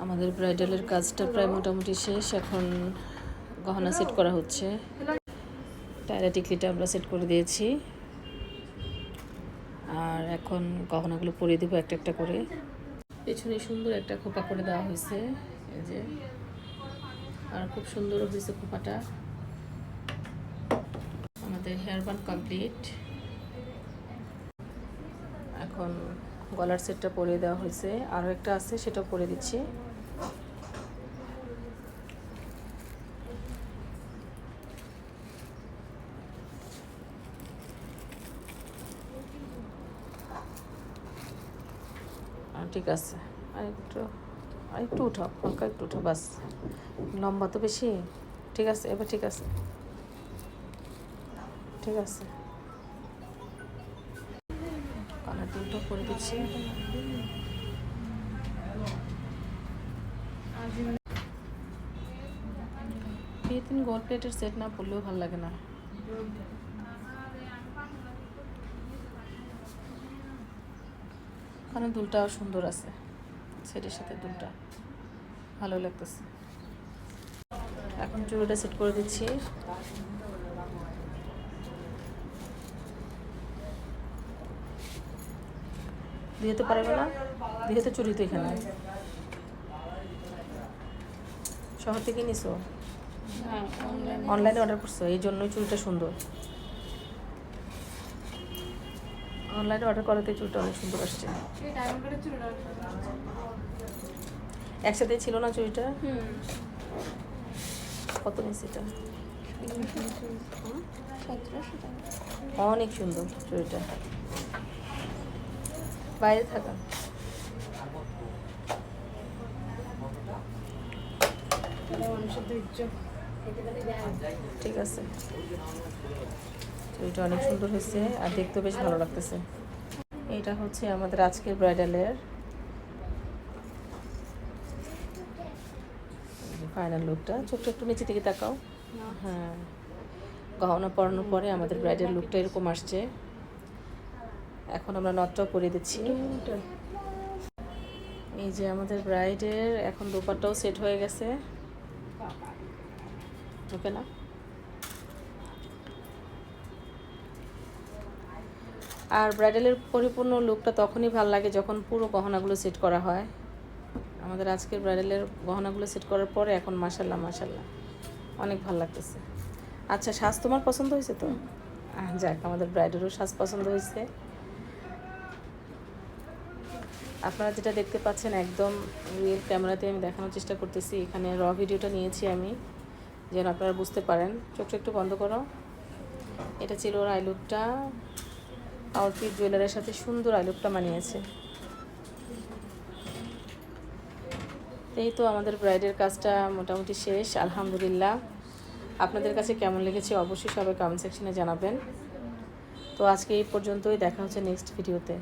আমাদের ব্রাইডালের কাজটা প্রায় মোটামুটি শেষ। এখন গহনা সেট করা হচ্ছে। টায়রা টিকলিটা আমরা সেট করে দিয়েছি, আর এখন গহনাগুলো পরিয়ে দেবো একটা একটা করে। পেছনে সুন্দর একটা খোপা করে দেওয়া হয়েছে, এই যে, আর খুব সুন্দর হয়েছে খোপাটা। আমাদের হেয়ার বান কমপ্লিট। এখন গলার সেটটা পরিয়ে দেওয়া হয়েছে, আরও একটা আছে সেটা পরে দিচ্ছি। ঠিক আছে, আরেকটু উঠাও, হালকা একটু উঠাও, বাস। লম্বা তো বেশি। ঠিক আছে, এবার ঠিক আছে, ঠিক আছে। কালার দুটো করে দিচ্ছি। বিয়ে দিন গোল্ড প্লেটের সেট না পরলেও ভালো লাগে না। কারণ দুলটাও সুন্দর আছে, সেটের সাথে দুলটা ভালো লাগতেছে। এখন চুড়িটা সেট করে দিচ্ছি। দিতে পারবে না, দিতে চুড়ি তো এখানে শহর থেকে নিছো? অনলাইনে অর্ডার করছো, এই জন্যই চুড়িটা সুন্দর। অনলাইনে অর্ডার করাতে চুড়িটা অনেক সুন্দর আসছে। একসাথে ছিল না চুড়িটা? কত নিয়েছে এটা? অনেক সুন্দর চুড়িটা, বাইরে থাকা। ঠিক আছে, চুড়িটা অনেক সুন্দর হয়েছে আর দেখতেও বেশ ভালো লাগতেছে। এটা হচ্ছে আমাদের আজকের ব্রাইডালের ফাইনাল লুকটা। চোখটা একটু নিচে দিকে তাকাও। হ্যাঁ, গহনা পরানোর পরে আমাদের ব্রাইডাল লুকটা এরকম আসছে। এখন আমরা নথটাও পরিয়ে দিচ্ছি। এই যে আমাদের ব্রাইডের এখন দোপাট্টাও সেট হয়ে গেছে। ওকে না, আর ব্রাইডালের পরিপূর্ণ লুকটা তখনই ভালো লাগে যখন পুরো গহনাগুলো সেট করা হয়। আমাদের আজকের ব্রাইডালের গহনাগুলো সেট করার পরে এখন মাশাল্লাহ মাশাল্লাহ অনেক ভালো লাগতেছে। আচ্ছা, সাজ তোমার পছন্দ হয়েছে তো? যাক, আমাদের ব্রাইডেরও সাজ পছন্দ হয়েছে। আপনারা যেটা দেখতে পাচ্ছেন একদম রিয়েল ক্যামেরাতে আমি দেখানোর চেষ্টা করতেছি। এখানে র ভিডিওটা নিয়েছি আমি, যেন আপনারা বুঝতে পারেন। চোখটা একটু বন্ধ করো। এটা ছিল ওর আইলুকটা। আউটফিট জুয়েলারের সাথে সুন্দর আইলুকটা মানিয়েছে। এই তো আমাদের ব্রাইডের কাজটা মোটামুটি শেষ, আলহামদুলিল্লাহ। আপনাদের কাছে কেমন লেগেছে অবশ্যই সবাই কমেন্ট সেকশনে জানাবেন। তো আজকে এই পর্যন্তই, দেখা হচ্ছে নেক্সট ভিডিওতে।